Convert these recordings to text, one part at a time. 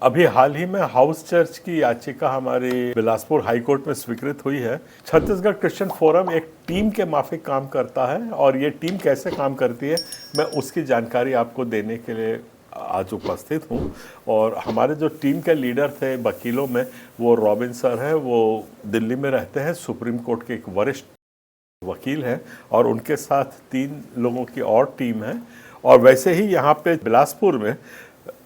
अभी हाल ही में house church की याचिका हमारे बिलासपुर हाई कोर्ट में स्वीकृत हुई है। छत्तीसगढ़ क्रिश्चियन फोरम एक टीम के माफिक काम करता है और ये टीम कैसे काम करती है मैं उसकी जानकारी आपको देने के लिए आज उपस्थित हूँ। और हमारे जो टीम के लीडर थे वकीलों में, वो रॉबिन सर हैं, वो दिल्ली में रहते हैं, सुप्रीम कोर्ट के एक वरिष्ठ वकील हैं, और उनके साथ 3 लोगों की और टीम है। और वैसे ही यहाँ पे बिलासपुर में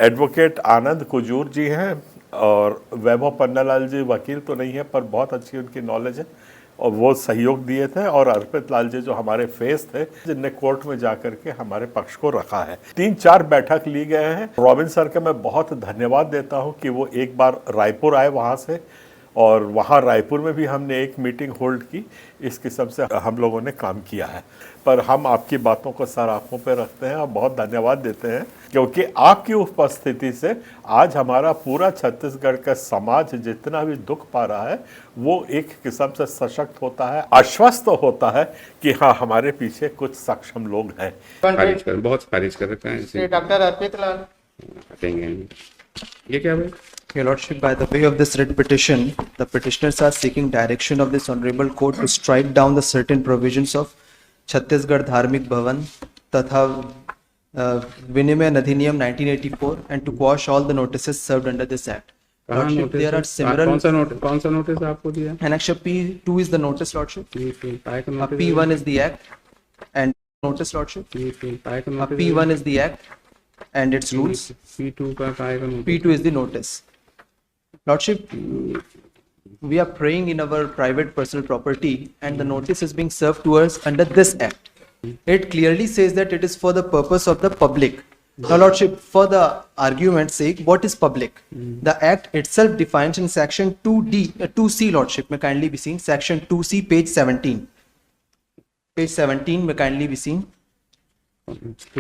एडवोकेट आनंद कुजूर जी हैं, और वैभव पन्नालाल जी वकील तो नहीं है पर बहुत अच्छी उनकी नॉलेज है, और वो सहयोग दिए थे। और अर्पित लाल जी जो हमारे फेस थे, जिनने कोर्ट में जाकर के हमारे पक्ष को रखा है। 3-4 बैठक ली गए हैं। रॉबिन सर का मैं बहुत धन्यवाद देता हूं कि वो एक बार रायपुर आए वहां से, और वहाँ रायपुर में भी हमने एक मीटिंग होल्ड की। इस किस्म से हम लोगों ने काम किया है। पर हम आपकी बातों को सर आंखों पे रखते हैं और बहुत धन्यवाद देते हैं, क्योंकि आपकी उपस्थिति से आज हमारा पूरा छत्तीसगढ़ का समाज जितना भी दुख पा रहा है, वो एक किस्म से सशक्त होता है, आश्वस्त होता है कि हाँ, हमारे पीछे कुछ सक्षम लोग हैं। बहुत खारिज कर रखा है डॉक्टर अर्पित लाल। ये क्या भाई? Your Lordship, by the way of this writ petition, the petitioners are seeking direction of this honorable court to strike down the certain provisions of Chhattisgarh Dharmik Bhavan तथा Vinimay Adhiniyam 1984 and to quash all the notices served under this act. Lordship, there are several. कौन सा notice आपको दिया? Annexure P2 is the notice, Lordship. P1 is the act and notice, Lordship. P1 is the act and its rules. P2 is the notice. Lordship, we are praying in our private personal property and the notice is being served to us under this act. It clearly says that it is for the purpose of the public. Now, Lordship, for the argument's sake, what is public? The act itself defines in section 2C, Lordship, may kindly be seen, section 2C, page 17. Page 17 may kindly be seen.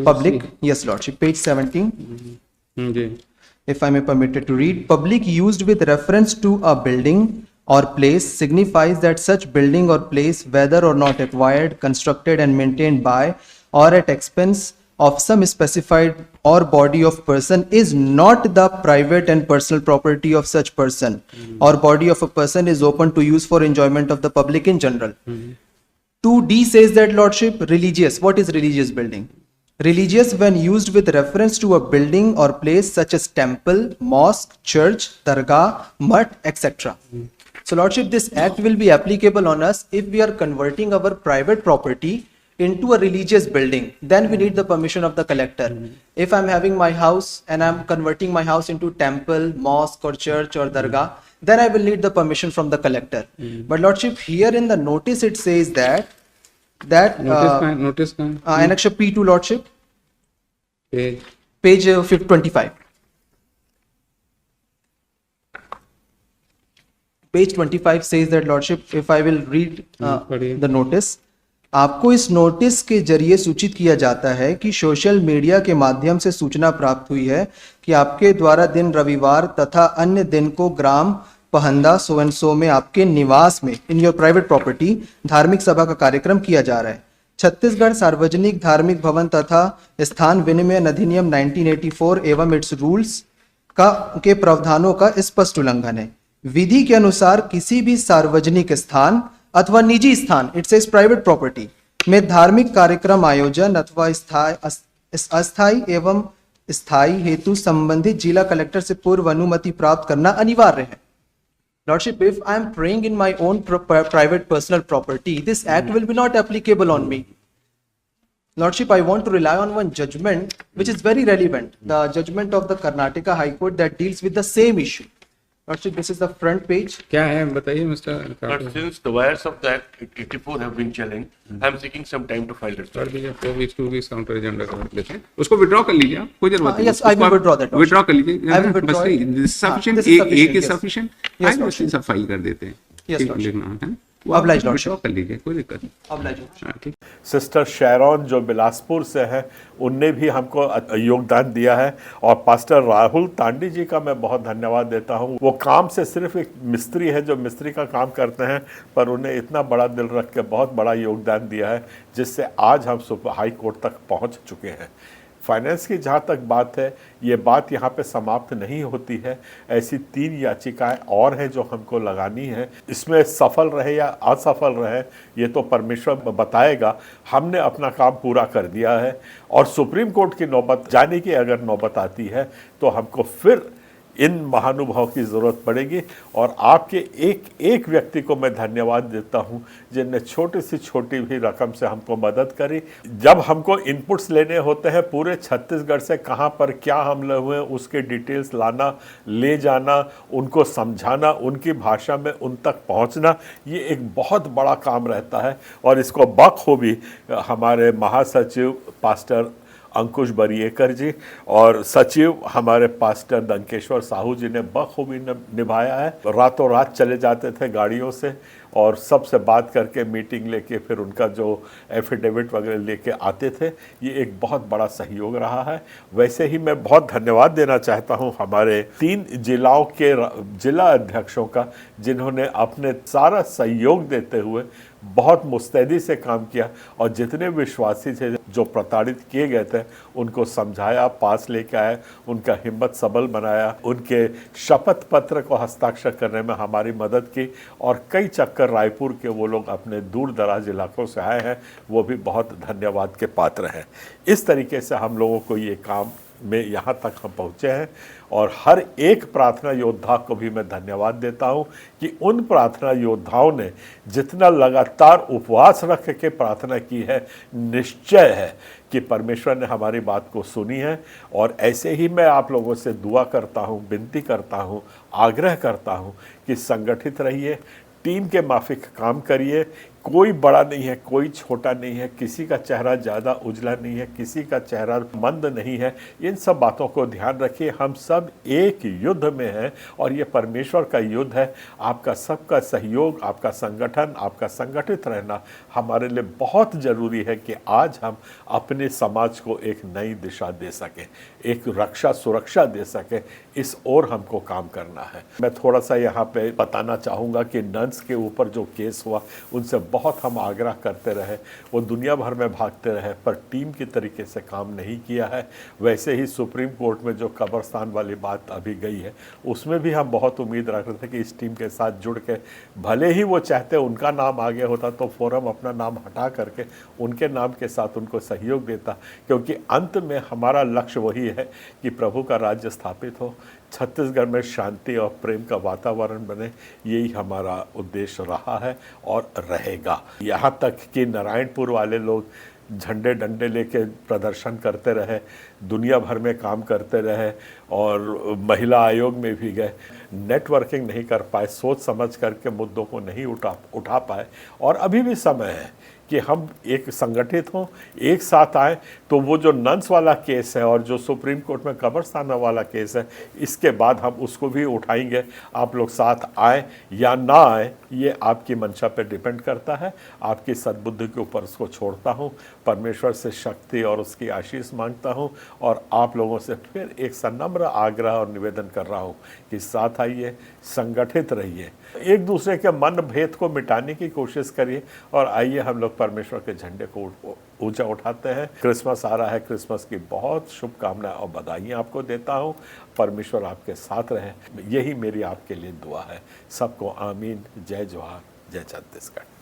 Public, yes, Lordship, page 17. If I may permitted to read, public used with reference to a building or place signifies that such building or place, whether or not acquired, constructed and maintained by or at expense of some specified or body of person, is not the private and personal property of such person or body of a person, is open to use for enjoyment of the public in general. 2D says that, Lordship, religious. What is religious building? Religious when used with reference to a building or place such as temple, mosque, church, dargah, mutt, etc. So, Lordship, this act will be applicable on us if we are converting our private property into a religious building. Then we need the permission of the collector. If I'm having my house and I'm converting my house into temple, mosque or church or dargah, then I will need the permission from the collector. But, Lordship, here in the notice it says that notice annexure P2, Lordship, page 25. Page 25 says that, Lordship, if I will read the notice, आपको इस notice के जरिए सूचित किया जाता है कि social media के माध्यम से सूचना प्राप्त हुई है कि आपके द्वारा दिन रविवार तथा अन्य दिन को ग्राम पहंदा सो एंड सो में आपके निवास में, इन योर प्राइवेट प्रॉपर्टी, धार्मिक सभा का कार्यक्रम किया जा रहा है। छत्तीसगढ़ सार्वजनिक धार्मिक भवन तथा स्थान विनिमय अधिनियम 1984 एवं इट्स रूल्स के प्रावधानों का स्पष्ट उल्लंघन है। विधि के अनुसार किसी भी सार्वजनिक स्थान अथवा निजी स्थान, इट्स इज प्राइवेट प्रॉपर्टी, में धार्मिक कार्यक्रम आयोजन अथवा अस्थायी एवं स्थायी हेतु संबंधित जिला कलेक्टर से पूर्व अनुमति प्राप्त करना अनिवार्य है। Lordship, if I am praying in my own private personal property, this act will be not applicable on me. Lordship, I want to rely on one judgment which is very relevant, the judgment of the Karnataka High Court that deals with the same issue. Lordship, this is the front page. क्या है बताइए mister? But since the wires of that 84 have been challenged, I am seeking some time to file it. 2 weeks counter agenda कर लेते हैं, उसको withdraw कर लीजिए आप, कोई जरूरत नहीं। Yes, I will withdraw that. Withdraw कर लीजिए, I will withdraw it. Sufficient, एक इज सफिशिएंट, Yes, हम सब फाइल कर देते हैं। Yes, Lordship. है Oblige, Lordship. विड्रॉ कर लीजिए, कोई दिक्कत नहीं। Oblige, Lordship. ठीक। सिस्टर शैरॉन जो बिलासपुर से है, उनने भी हमको योगदान दिया है। और पास्टर राहुल तांडी जी का मैं बहुत धन्यवाद देता हूँ। वो काम से सिर्फ एक मिस्त्री है जो मिस्त्री का काम करते हैं, पर उन्हें इतना बड़ा दिल रख के बहुत बड़ा योगदान दिया है, जिससे आज हम हाई कोर्ट तक पहुँच चुके हैं। फाइनेंस की जहाँ तक बात है, ये बात यहाँ पे समाप्त नहीं होती है। ऐसी 3 याचिकाएं और हैं जो हमको लगानी है। इसमें सफल रहे या असफल रहे ये तो परमेश्वर बताएगा। हमने अपना काम पूरा कर दिया है और सुप्रीम कोर्ट की नौबत जाने की अगर नौबत आती है तो हमको फिर इन महानुभाव की ज़रूरत पड़ेगी। और आपके एक एक व्यक्ति को मैं धन्यवाद देता हूं जिनने छोटी से छोटी भी रकम से हमको मदद करी। जब हमको इनपुट्स लेने होते हैं पूरे छत्तीसगढ़ से कहां पर क्या हमले हुए उसके डिटेल्स लाना, ले जाना, उनको समझाना, उनकी भाषा में उन तक पहुंचना, ये एक बहुत बड़ा काम रहता है। और इसको बखूबी हमारे महासचिव पास्टर अंकुश बरिएकर जी और सचिव हमारे पास्टर दंकेश्वर साहू जी ने बखूबी निभाया है। रातों रात चले जाते थे गाड़ियों से और सबसे बात करके मीटिंग लेके फिर उनका जो एफिडेविट वगैरह लेके आते थे। ये एक बहुत बड़ा सहयोग रहा है। वैसे ही मैं बहुत धन्यवाद देना चाहता हूं हमारे 3 जिलाओं के जिला अध्यक्षों का जिन्होंने अपने सारा सहयोग देते हुए बहुत मुस्तैदी से काम किया और जितने विश्वासी थे जो प्रताड़ित किए गए थे उनको समझाया, पास लेके आए, उनका हिम्मत सबल बनाया, उनके शपथ पत्र को हस्ताक्षर करने में हमारी मदद की। और कई चक्कर रायपुर के वो लोग अपने दूर दराज इलाकों से आए हैं, वो भी बहुत धन्यवाद के पात्र हैं। इस तरीके से हम लोगों को ये काम में यहाँ तक हम पहुँचे हैं। और हर एक प्रार्थना योद्धा को भी मैं धन्यवाद देता हूँ कि उन प्रार्थना योद्धाओं ने जितना लगातार उपवास रख के प्रार्थना की है, निश्चय है कि परमेश्वर ने हमारी बात को सुनी है। और ऐसे ही मैं आप लोगों से दुआ करता हूँ, विनती करता हूँ, आग्रह करता हूँ कि संगठित रहिए, टीम के माफिक काम करिए। कोई बड़ा नहीं है, कोई छोटा नहीं है, किसी का चेहरा ज़्यादा उजला नहीं है, किसी का चेहरा मंद नहीं है। इन सब बातों को ध्यान रखिए। हम सब एक युद्ध में हैं और ये परमेश्वर का युद्ध है। आपका सबका सहयोग, आपका संगठन, आपका संगठित रहना हमारे लिए बहुत ज़रूरी है कि आज हम अपने समाज को एक नई दिशा दे सकें, एक रक्षा सुरक्षा दे सकें। इस ओर हमको काम करना है। मैं थोड़ा सा यहाँ पे बताना चाहूँगा कि नन्स के ऊपर जो केस हुआ उनसे बहुत हम आग्रह करते रहे, वो दुनिया भर में भागते रहे पर टीम की तरीके से काम नहीं किया है। वैसे ही सुप्रीम कोर्ट में जो कब्रस्तान वाली बात अभी गई है उसमें भी हम बहुत उम्मीद रख रहे थे कि इस टीम के साथ जुड़ के, भले ही वो चाहते उनका नाम आगे होता तो फोरम अपना नाम हटा करके उनके नाम के साथ उनको सहयोग देता, क्योंकि अंत में हमारा लक्ष्य वही है कि प्रभु का राज्य स्थापित हो, छत्तीसगढ़ में शांति और प्रेम का वातावरण बने। यही हमारा उद्देश्य रहा है और रहेगा। यहाँ तक कि नारायणपुर वाले लोग झंडे डंडे लेके प्रदर्शन करते रहे, दुनिया भर में काम करते रहे और महिला आयोग में भी गए, नेटवर्किंग नहीं कर पाए, सोच समझ करके मुद्दों को नहीं उठा पाए। और अभी भी समय है कि हम एक संगठित हों, एक साथ आएँ। तो वो जो नन्स वाला केस है और जो सुप्रीम कोर्ट में कब्रस्तान वाला केस है, इसके बाद हम उसको भी उठाएंगे। आप लोग साथ आए या ना आए ये आपकी मंशा पे डिपेंड करता है। आपकी सद्बुद्धि के ऊपर उसको छोड़ता हूँ। परमेश्वर से शक्ति और उसकी आशीष मांगता हूँ और आप लोगों से फिर एक सनम्र आग्रह और निवेदन कर रहा हूँ कि साथ आइए, संगठित रहिए, एक दूसरे के मन भेद को मिटाने की कोशिश करिए और आइए हम लोग परमेश्वर के झंडे को ऊंचा उठाते हैं। क्रिसमस आ रहा है, क्रिसमस की बहुत शुभकामनाएं और बधाइयाँ आपको देता हूँ। परमेश्वर आपके साथ रहे, यही मेरी आपके लिए दुआ है। सबको आमीन। जय जोहार, जय छत्तीसगढ़।